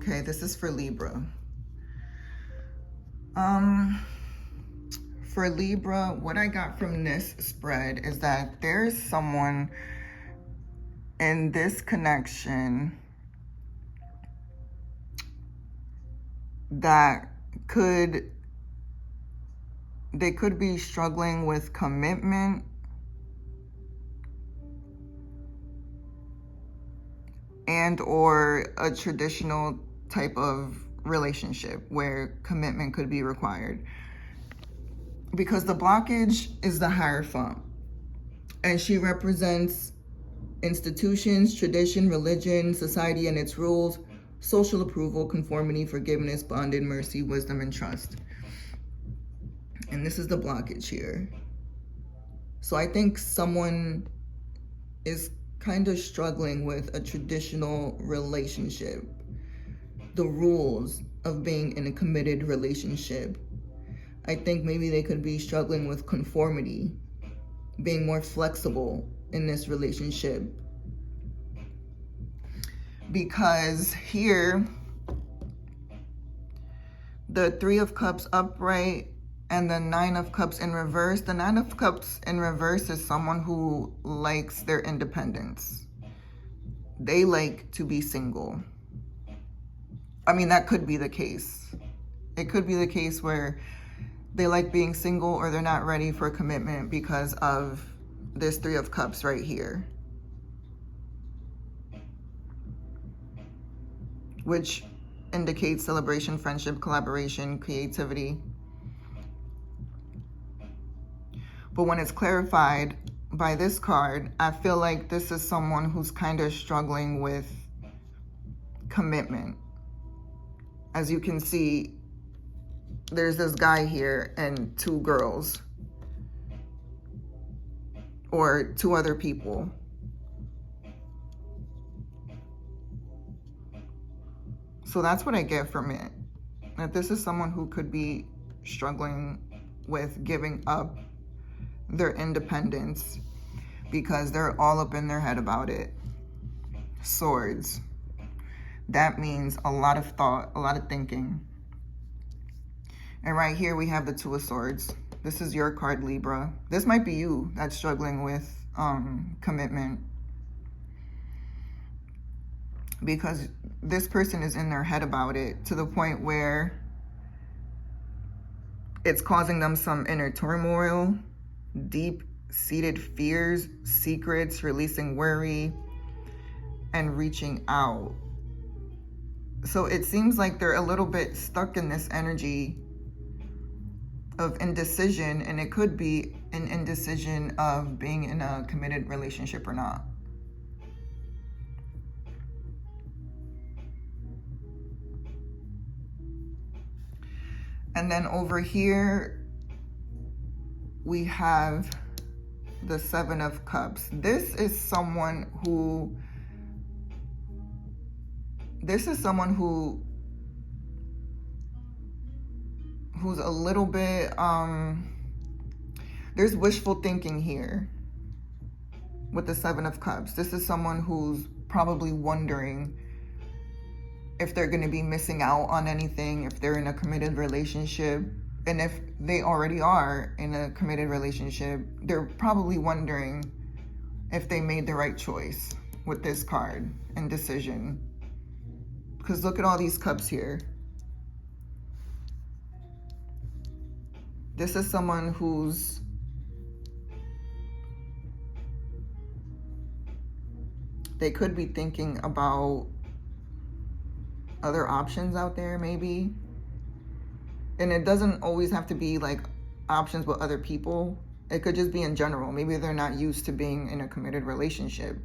Okay, this is for Libra. For Libra, what I got from this spread is that there's someone in this connection that they could be struggling with commitment and or a traditional type of relationship where commitment could be required. Because the blockage is the Hierophant, and she represents institutions, tradition, religion, society and its rules, social approval, conformity, forgiveness, bonding, mercy, wisdom, and trust. And this is the blockage here. So I think someone is kind of struggling with a traditional relationship, the rules of being in a committed relationship. I think maybe they could be struggling with conformity, being more flexible in this relationship. Because here, the Three of Cups upright and the Nine of Cups in reverse. The Nine of Cups in reverse is someone who likes their independence. They like to be single. I mean, that could be the case. It could be the case where they like being single or they're not ready for a commitment because of this Three of Cups right here, which indicates celebration, friendship, collaboration, creativity. But when it's clarified by this card, I feel like this is someone who's kind of struggling with commitment. As you can see, there's this guy here and two girls or two other people. So that's what I get from it. That this is someone who could be struggling with giving up their independence because they're all up in their head about it. Swords. That means a lot of thought, a lot of thinking. And right here we have the Two of Swords. This is your card, Libra. This might be you that's struggling with commitment. Because this person is in their head about it to the point where it's causing them some inner turmoil, deep-seated fears, secrets, releasing worry, and reaching out. So it seems like they're a little bit stuck in this energy of indecision, and it could be an indecision of being in a committed relationship or not. And then over here, we have the Seven of Cups. This is someone who's a little bit, there's wishful thinking here with the Seven of Cups. This is someone who's probably wondering if they're going to be missing out on anything, if they're in a committed relationship. And if they already are in a committed relationship, they're probably wondering if they made the right choice with this card, indecision. Because look at all these cups here. This is someone they could be thinking about other options out there, maybe. And it doesn't always have to be like options with other people. It could just be in general. Maybe they're not used to being in a committed relationship.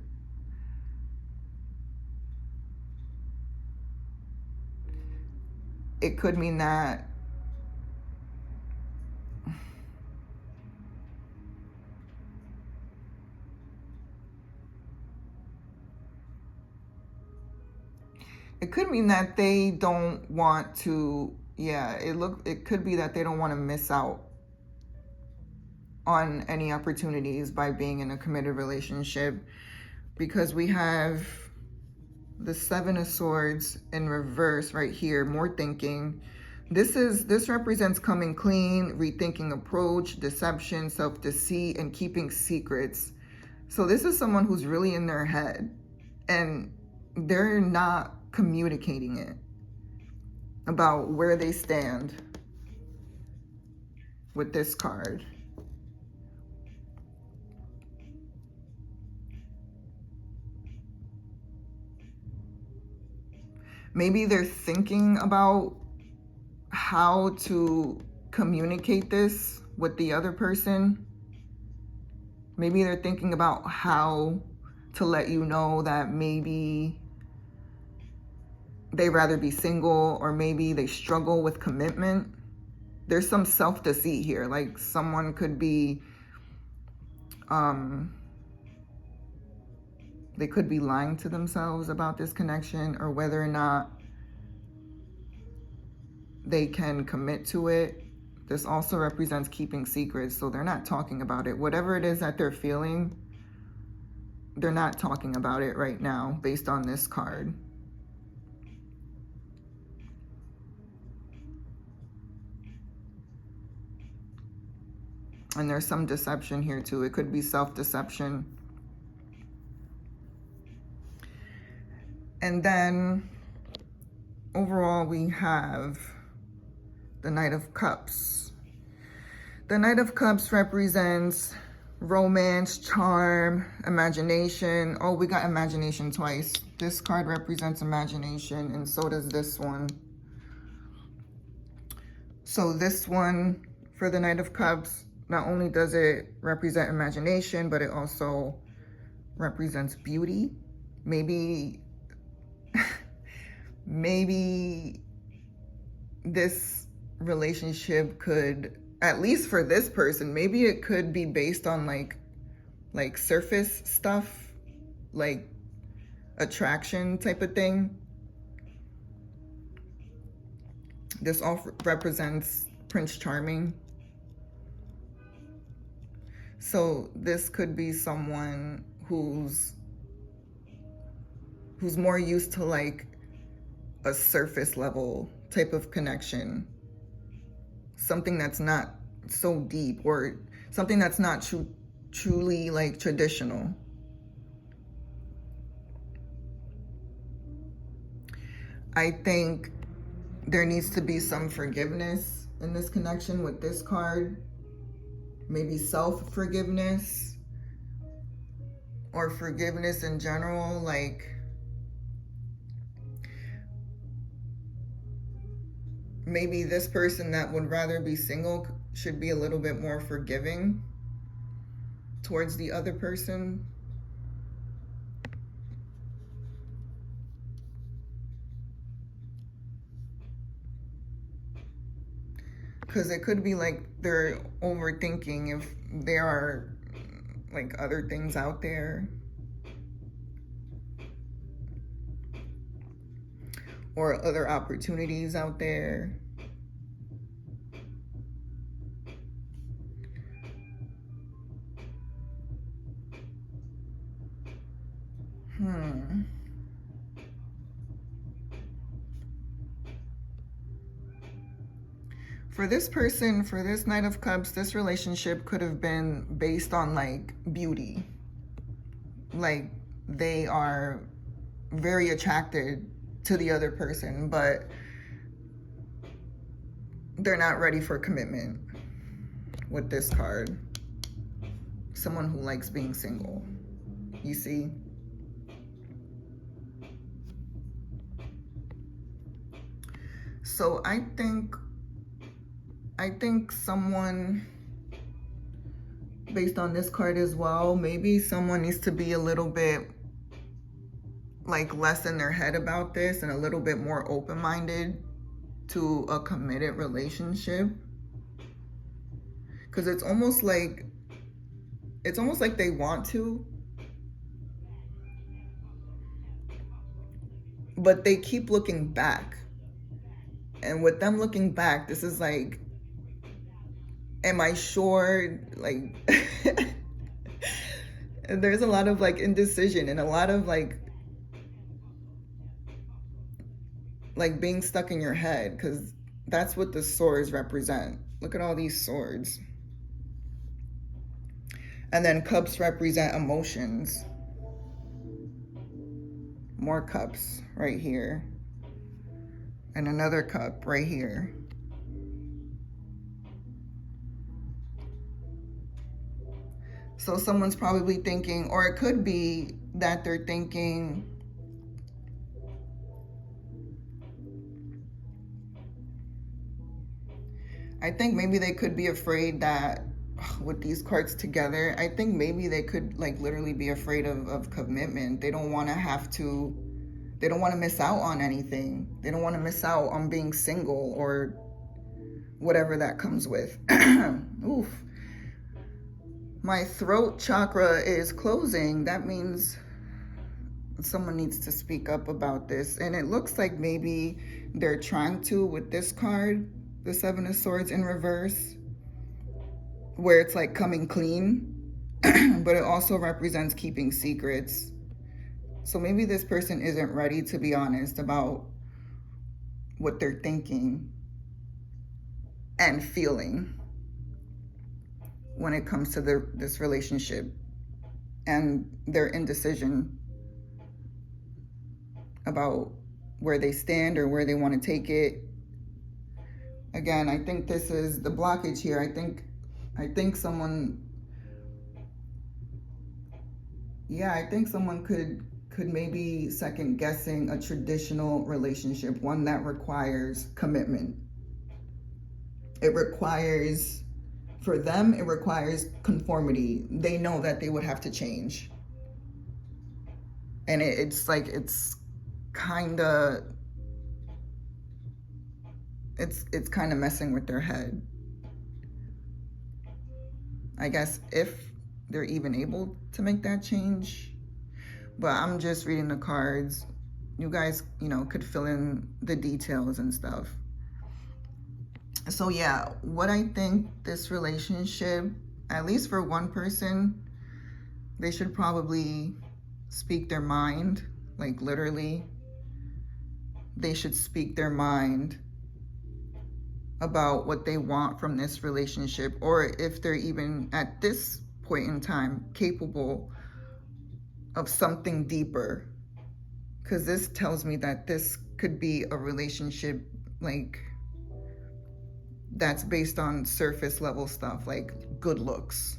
It could mean that they don't want to, it could be that they don't want to miss out on any opportunities by being in a committed relationship, because we have the Seven of Swords in reverse right here, more thinking. This represents coming clean, rethinking approach, deception, self-deceit, and keeping secrets. So this is someone who's really in their head and they're not communicating it about where they stand with this card. Maybe they're thinking about how to communicate this with the other person. Maybe they're thinking about how to let you know that maybe they'd rather be single, or maybe they struggle with commitment. There's some self-deceit here. Like someone could be, they could be lying to themselves about this connection, or whether or not they can commit to it. This also represents keeping secrets, so they're not talking about it. Whatever it is that they're feeling, they're not talking about it right now based on this card. And there's some deception here too. It could be self-deception. And then overall we have the Knight of Cups. The Knight of Cups represents romance, charm, imagination. Oh, we got imagination twice. This card represents imagination, and so does this one. So this one, for the Knight of Cups, not only does it represent imagination, but it also represents beauty. Maybe this relationship could, at least for this person, maybe it could be based on like surface stuff, like attraction type of thing. This all represents Prince Charming. So this could be someone who's more used to like a surface level type of connection. Something that's not so deep, or something that's not truly like traditional. I think there needs to be some forgiveness in this connection with this card. Maybe self-forgiveness or forgiveness in general. Like maybe this person that would rather be single should be a little bit more forgiving towards the other person. Because it could be like they're overthinking if there are like other things out there, or other opportunities out there. For this person, for this Knight of Cups, this relationship could have been based on like beauty. Like they are very attracted to the other person, but they're not ready for commitment with this card. Someone who likes being single, you see? So I think someone, based on this card as well, maybe someone needs to be a little bit like less in their head about this and a little bit more open-minded to a committed relationship. Because it's almost like they want to, but they keep looking back. And with them looking back, this is like, am I sure? Like, and there's a lot of like indecision and a lot of like like being stuck in your head, because that's what the swords represent. Look at all these swords. And then cups represent emotions. More cups right here. And another cup right here. So someone's probably thinking, or it could be that they're thinking, I think maybe they could be afraid that with these cards together, I think maybe they could like literally be afraid of commitment. They don't want to have to, they don't want to miss out on anything. They don't want to miss out on being single or whatever that comes with. Oof. My throat chakra is closing. That means someone needs to speak up about this. And it looks like maybe they're trying to with this card, the Seven of Swords in reverse, where it's like coming clean, but it also represents keeping secrets. So maybe this person isn't ready to be honest about what they're thinking and feeling when it comes to this relationship, and their indecision about where they stand or where they want to take it. Again, I think this is the blockage here. I think someone, yeah, I think someone could maybe second guessing a traditional relationship, one that requires commitment. It requires, for them, it requires conformity. They know that they would have to change. And it's like, it's kind of messing with their head. I guess if they're even able to make that change. But I'm just reading the cards. You guys, could fill in the details and stuff. So yeah, what I think this relationship, at least for one person, they should probably speak their mind, like literally. They should speak their mind about what they want from this relationship, or if they're even at this point in time capable of something deeper. Because this tells me that this could be a relationship like that's based on surface level stuff, like good looks.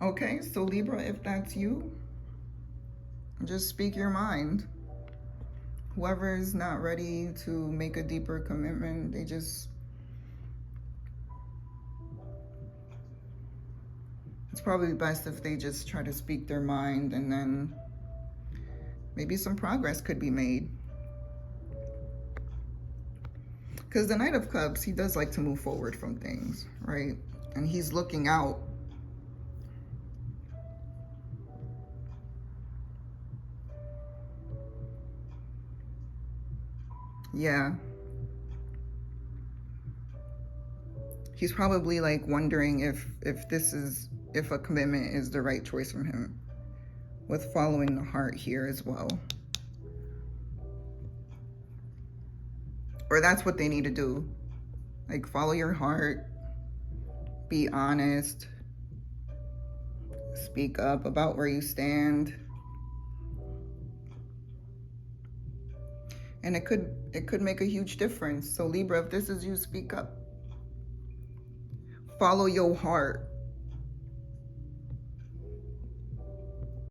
Okay, so Libra, if that's you, just speak your mind. Whoever is not ready to make a deeper commitment, it's probably best if they just try to speak their mind, and then maybe some progress could be made. Because the Knight of Cups, he does like to move forward from things, right? And he's looking out. Yeah. He's probably like wondering if a commitment is the right choice from him, with following the heart here as well. Or that's what they need to do. Like, follow your heart, be honest, speak up about where you stand. And it could make a huge difference. So Libra, if this is you, speak up. Follow your heart.